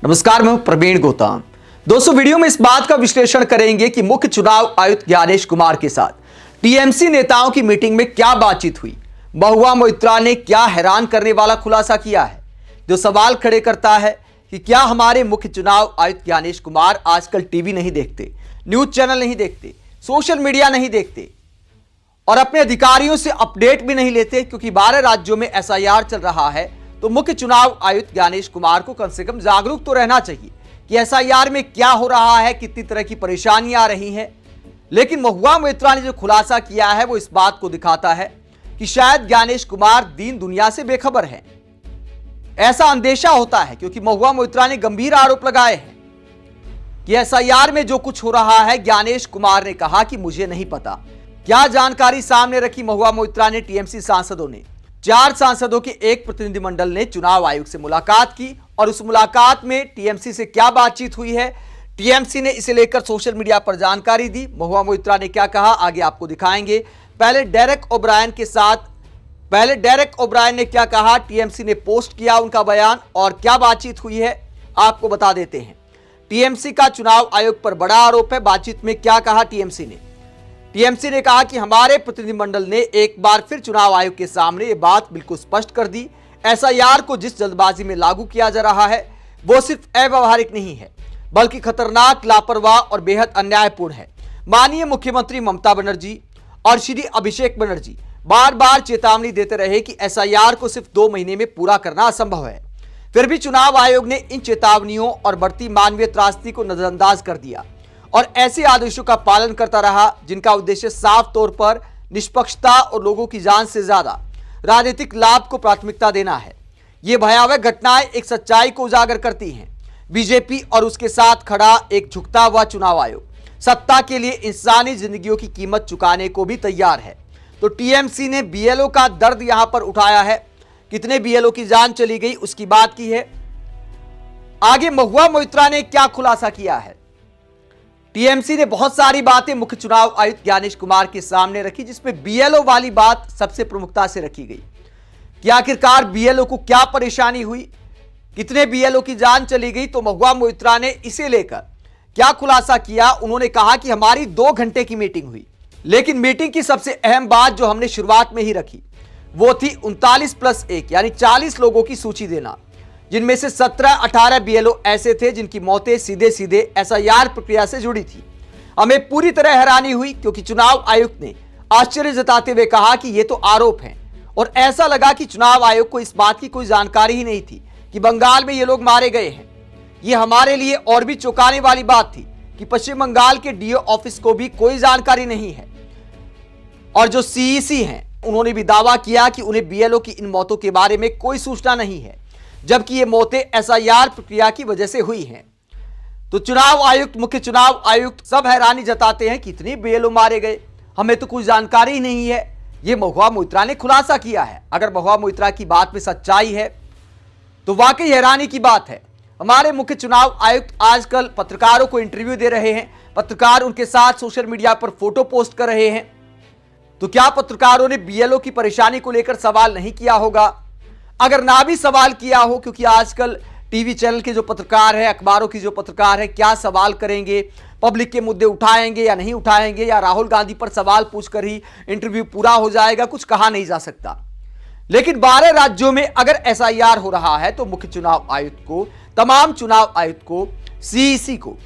नमस्कार, मैं हूं प्रवीण गौतम। दोस्तों, वीडियो में इस बात का विश्लेषण करेंगे कि मुख्य चुनाव आयुक्त ज्ञानेश कुमार के साथ टीएमसी नेताओं की मीटिंग में क्या बातचीत हुई। महुआ मोइत्रा ने क्या हैरान करने वाला खुलासा किया है, जो सवाल खड़े करता है कि क्या हमारे मुख्य चुनाव आयुक्त ज्ञानेश कुमार आजकल टीवी नहीं देखते, न्यूज चैनल नहीं देखते, सोशल मीडिया नहीं देखते और अपने अधिकारियों से अपडेट भी नहीं लेते, क्योंकि 12 राज्यों में एसआईआर चल रहा है। तो मुख्य चुनाव आयुक्त ज्ञानेश कुमार को कम से कम जागरूक तो रहना चाहिए कि एसआईआर में क्या हो रहा है, कितनी तरह की परेशानियां आ रही हैं। लेकिन महुआ मोइत्रा ने जो खुलासा किया है वो इस बात को दिखाता है कि शायद ज्ञानेश कुमार दीन दुनिया से बेखबर हैं। ऐसा अंदेशा होता है क्योंकि महुआ मोइत्रा ने गंभीर आरोप लगाए हैं कि एसआईआर में जो कुछ हो रहा है, ज्ञानेश कुमार ने कहा कि मुझे नहीं पता। क्या जानकारी सामने रखी महुआ मोइत्रा ने? टीएमसी सांसदों ने 4 सांसदों के एक प्रतिनिधिमंडल ने चुनाव आयोग से मुलाकात की और उस मुलाकात में टीएमसी से क्या बातचीत हुई है, टीएमसी ने इसे लेकर सोशल मीडिया पर जानकारी दी। महुआ मोइत्रा ने क्या कहा, आगे आपको दिखाएंगे। पहले डेरेक ओब्रायन ने क्या कहा, टीएमसी ने पोस्ट किया उनका बयान और क्या बातचीत हुई है आपको बता देते हैं। टीएमसी का चुनाव आयोग पर बड़ा आरोप है। बातचीत में क्या कहा टीएमसी ने कहा कि हमारे प्रतिनिधिमंडल ने एक बार फिर चुनाव आयोग के सामने ये बात बिल्कुल स्पष्ट कर दी। एसआईआर को जिस जल्दबाजी में लागू किया जा रहा है वो सिर्फ अव्यावहारिक नहीं है, बल्कि खतरनाक, लापरवाह और बेहद अन्यायपूर्ण है। माननीय मुख्यमंत्री ममता बनर्जी और श्री अभिषेक बनर्जी बार बार चेतावनी देते रहे कि एसआईआर को सिर्फ 2 महीने में पूरा करना असंभव है। फिर भी चुनाव आयोग ने इन चेतावनियों और बढ़ती मानवीय त्रासदी को नजरअंदाज कर दिया और ऐसे आदेशों का पालन करता रहा जिनका उद्देश्य साफ तौर पर निष्पक्षता और लोगों की जान से ज्यादा राजनीतिक लाभ को प्राथमिकता देना है। ये भयावह घटनाएं एक सच्चाई को उजागर करती हैं। बीजेपी और उसके साथ खड़ा एक झुकता हुआ चुनाव आयोग सत्ता के लिए इंसानी जिंदगियों की कीमत चुकाने को भी तैयार है। तो टीएमसी ने बीएलओ का दर्द यहां पर उठाया है। कितने बीएलओ की जान चली गई उसकी बात की है। आगे महुआ मोइत्रा ने क्या खुलासा किया है। टीएमसी ने बहुत सारी बातें मुख्य चुनाव आयुक्त ज्ञानेश कुमार के सामने रखी, जिसमें बीएलओ वाली बात सबसे प्रमुखता से रखी गई कि आखिरकार बीएलओ को क्या परेशानी हुई, कितने बीएलओ की जान चली गई। तो महुआ मोइत्रा ने इसे लेकर क्या खुलासा किया। उन्होंने कहा कि हमारी 2 घंटे की मीटिंग हुई, लेकिन मीटिंग की सबसे अहम बात जो हमने शुरुआत में ही रखी वो थी 39+1 यानी 40 लोगों की सूची देना, जिनमें से 17-18 बीएलओ ऐसे थे जिनकी मौतें सीधे सीधे एसआईआर प्रक्रिया से जुड़ी थी। हमें पूरी तरह हैरानी हुई क्योंकि चुनाव आयुक्त ने आश्चर्य जताते हुए कहा कि ये तो आरोप हैं, और ऐसा लगा कि चुनाव आयोग को इस बात की कोई जानकारी ही नहीं थी कि बंगाल में ये लोग मारे गए हैं। ये हमारे लिए और भी चौंकाने वाली बात थी कि पश्चिम बंगाल के डीओ ऑफिस को भी कोई जानकारी नहीं है, और जो सीईसी हैं उन्होंने भी दावा किया कि उन्हें बीएलओ की इन मौतों के बारे में कोई सूचना नहीं है, जबकि ये मौतें एसआईआर प्रक्रिया की वजह से हुई हैं। तो चुनाव आयुक्त, मुख्य चुनाव आयुक्त सब हैरानी जताते हैं कि इतने बीएलओ मारे गए, हमें तो कुछ जानकारी ही नहीं है। ये महुआ मोइत्रा ने खुलासा किया है। अगर महुआ मोइत्रा की बात में सच्चाई है तो वाकई हैरानी की बात है। हमारे मुख्य चुनाव आयुक्त आजकल पत्रकारों को इंटरव्यू दे रहे हैं, पत्रकार उनके साथ सोशल मीडिया पर फोटो पोस्ट कर रहे हैं। तो क्या पत्रकारों ने बीएलओ की परेशानी को लेकर सवाल नहीं किया होगा? अगर ना भी सवाल किया हो, क्योंकि आजकल टीवी चैनल के जो पत्रकार हैं, अखबारों की जो पत्रकार हैं, क्या सवाल करेंगे, पब्लिक के मुद्दे उठाएंगे या नहीं उठाएंगे, या राहुल गांधी पर सवाल पूछकर ही इंटरव्यू पूरा हो जाएगा, कुछ कहा नहीं जा सकता। लेकिन 12 राज्यों में अगर एसआईआर हो रहा है तो मुख्य चुनाव आयुक्त को, तमाम चुनाव आयुक्त को, सीईसी को,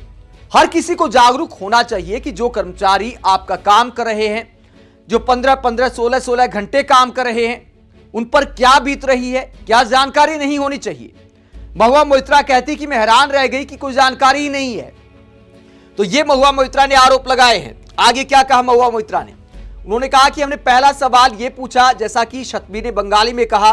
हर किसी को जागरूक होना चाहिए कि जो कर्मचारी आपका काम कर रहे हैं, जो 15-15, 16-16 घंटे काम कर रहे हैं, उन पर क्या बीत रही है, क्या जानकारी नहीं होनी चाहिए। महुआ मोइत्रा कहती कि मैं हैरान रह गई कि कोई जानकारी ही नहीं है। तो ये महुआ मोइत्रा ने आरोप लगाए हैं। आगे क्या कहा महुआ मोइत्रा ने? उन्होंने कहा कि हमने पहला सवाल ये पूछा, जैसा कि शतबी ने बंगाली में कहा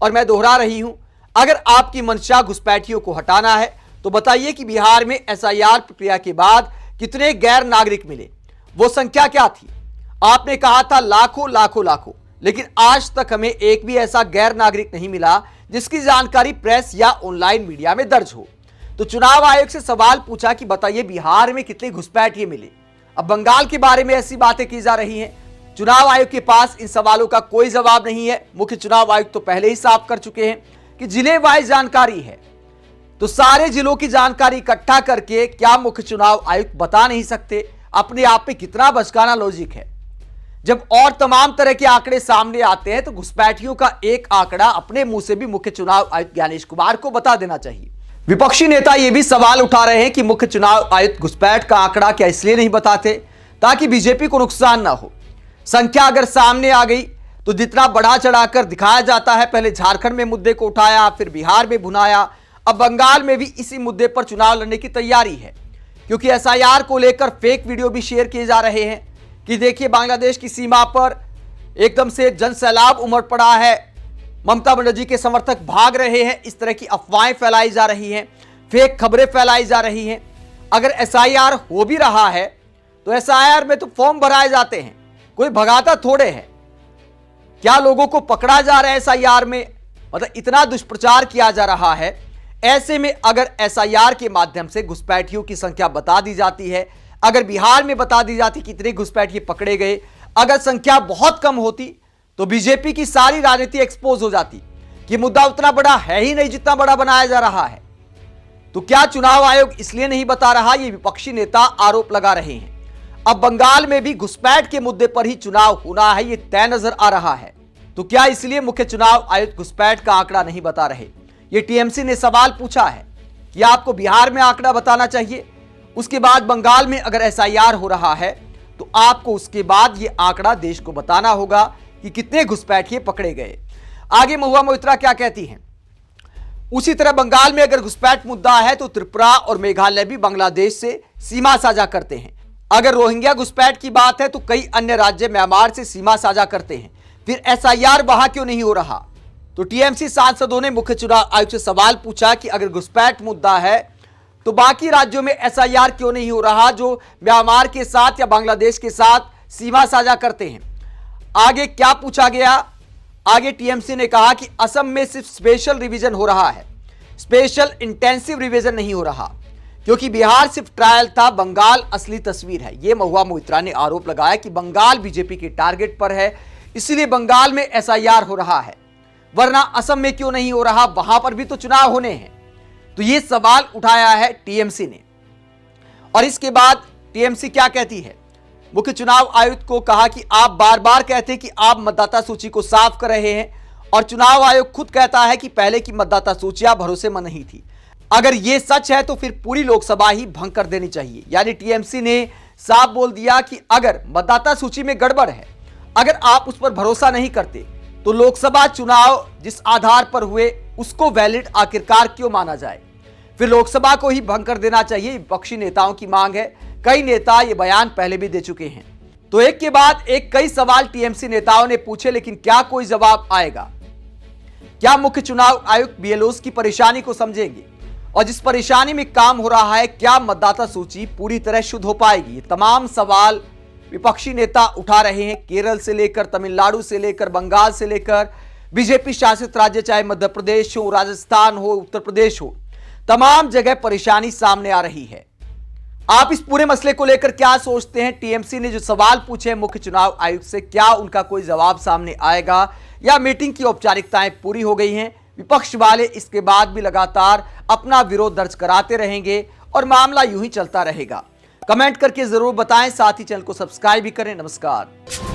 और मैं दोहरा रही हूं, अगर आपकी मंशा घुसपैठियों को हटाना है तो बताइए कि बिहार में एसआईआर प्रक्रिया के बाद कितने गैर नागरिक मिले, वो संख्या क्या थी? आपने कहा था लाखों लाखों लाखों, लेकिन आज तक हमें एक भी ऐसा गैर नागरिक नहीं मिला जिसकी जानकारी प्रेस या ऑनलाइन मीडिया में दर्ज हो। तो चुनाव आयोग से सवाल पूछा कि बताइए बिहार में कितने घुसपैठिए मिले। अब बंगाल के बारे में ऐसी बातें की जा रही हैं। चुनाव आयोग के पास इन सवालों का कोई जवाब नहीं है। मुख्य चुनाव आयुक्त तो पहले ही साफ कर चुके हैं कि जिले वाइज जानकारी है। तो सारे जिलों की जानकारी इकट्ठा करके क्या मुख्य चुनाव आयुक्त बता नहीं सकते? अपने आप में कितना बचकाना लॉजिक है। जब और तमाम तरह के आंकड़े सामने आते हैं तो घुसपैठियों का एक आंकड़ा अपने मुंह से भी मुख्य चुनाव आयुक्त ज्ञानेश कुमार को बता देना चाहिए। विपक्षी नेता यह भी सवाल उठा रहे हैं कि मुख्य चुनाव आयुक्त घुसपैठ का आंकड़ा क्या इसलिए नहीं बताते ताकि बीजेपी को नुकसान ना हो। संख्या अगर सामने आ गई तो जितना बढ़ा चढ़ाकर दिखाया जाता है, पहले झारखंड में मुद्दे को उठाया, फिर बिहार में भुनाया, अब बंगाल में भी इसी मुद्दे पर चुनाव लड़ने की तैयारी है। क्योंकि एसआईआर को लेकर फेक वीडियो भी शेयर किए जा रहे हैं कि देखिए बांग्लादेश की सीमा पर एकदम से जन सैलाब उमड़ पड़ा है, ममता बनर्जी के समर्थक भाग रहे हैं, इस तरह की अफवाहें फैलाई जा रही हैं, फेक खबरें फैलाई जा रही हैं। अगर एसआईआर हो भी रहा है तो एसआईआर में तो फॉर्म भराए जाते हैं, कोई भगाता थोड़े है। क्या लोगों को पकड़ा जा रहा है एसआईआर में? मतलब इतना दुष्प्रचार किया जा रहा है। ऐसे में अगर एसआईआर के माध्यम से घुसपैठियों की संख्या बता दी जाती है, अगर बिहार में बता दी जाती कितने घुसपैठिए पकड़े गए, अगर संख्या बहुत कम होती तो बीजेपी की सारी राजनीति एक्सपोज हो जाती कि मुद्दा उतना बड़ा है ही नहीं जितना बड़ा बनाया जा रहा है। तो क्या चुनाव आयोग इसलिए नहीं बता रहा, ये विपक्षी नेता आरोप लगा रहे हैं। अब बंगाल में भी घुसपैठ के मुद्दे पर ही चुनाव होना है, ये तय नजर आ रहा है। तो क्या इसलिए मुख्य चुनाव आयुक्त घुसपैठ का आंकड़ा नहीं बता रहे? ये टीएमसी ने सवाल पूछा है कि आपको बिहार में आंकड़ा बताना चाहिए, उसके बाद बंगाल में अगर एसआईआर हो रहा है तो आपको उसके बाद ये आंकड़ा देश को बताना होगा कि कितने घुसपैठिए पकड़े गए। आगे महुआ मोइत्रा क्या कहती हैं? उसी तरह बंगाल में अगर घुसपैठ मुद्दा है तो त्रिपुरा और मेघालय भी बांग्लादेश से सीमा साझा करते हैं। अगर रोहिंग्या घुसपैठ की बात है तो कई अन्य राज्य म्यांमार से सीमा साझा करते हैं। फिर एसआईआर वहां क्यों नहीं हो रहा? तो टीएमसी सांसदों ने मुख्य चुनाव आयुक्त से सवाल पूछा कि अगर घुसपैठ मुद्दा है तो बाकी राज्यों में एसआईआर क्यों नहीं हो रहा जो म्यांमार के साथ या बांग्लादेश के साथ सीमा साझा करते हैं। आगे क्या पूछा गया? आगे टीएमसी ने कहा कि असम में सिर्फ स्पेशल रिवीजन हो रहा है, स्पेशल इंटेंसिव रिवीजन नहीं हो रहा, क्योंकि बिहार सिर्फ ट्रायल था, बंगाल असली तस्वीर है। यह महुआ मोइत्रा ने आरोप लगाया कि बंगाल बीजेपी के टारगेट पर है, इसलिए बंगाल में एसआईआर हो रहा है, वरना असम में क्यों नहीं हो रहा? वहां पर भी तो चुनाव होने हैं। तो यह सवाल उठाया है टीएमसी ने। और इसके बाद टीएमसी क्या कहती है? मुख्य चुनाव आयुक्त को कहा कि आप बार बार कहते हैं कि आप मतदाता सूची को साफ कर रहे हैं, और चुनाव आयोग खुद कहता है कि पहले की मतदाता सूचियां भरोसेमंद नहीं थी। अगर यह सच है तो फिर पूरी लोकसभा ही भंग कर देनी चाहिए। यानी टीएमसी ने साफ बोल दिया कि अगर मतदाता सूची में गड़बड़ है, अगर आप उस पर भरोसा नहीं करते तो लोकसभा चुनाव जिस आधार पर हुए उसको वैलिड आखिरकार क्यों माना जाए? फिर लोकसभा को ही भंग कर देना चाहिए। विपक्षी नेताओं की मांग है, कई नेता ये बयान पहले भी दे चुके हैं। तो एक के बाद एक कई सवाल टीएमसी नेताओं ने पूछे, लेकिन क्या कोई जवाब आएगा? क्या मुख्य चुनाव आयुक्त बीएलओस की परेशानी को समझेंगे? और जिस परेशानी में काम हो रहा है, क्या मतदाता सूची पूरी तरह शुद्ध हो पाएगी? ये तमाम सवाल विपक्षी नेता उठा रहे हैं। केरल से लेकर तमिलनाडु से लेकर बंगाल से लेकर बीजेपी शासित राज्य, चाहे मध्य प्रदेश हो, राजस्थान हो, उत्तर प्रदेश हो, तमाम जगह परेशानी सामने आ रही है। आप इस पूरे मसले को लेकर क्या सोचते हैं? टीएमसी ने जो सवाल पूछे हैं मुख्य चुनाव आयुक्त से, क्या उनका कोई जवाब सामने आएगा या मीटिंग की औपचारिकताएं पूरी हो गई हैं? विपक्ष वाले इसके बाद भी लगातार अपना विरोध दर्ज कराते रहेंगे और मामला यूं ही चलता रहेगा। कमेंट करके जरूर बताएं, साथ ही चैनल को सब्सक्राइब भी करें। नमस्कार।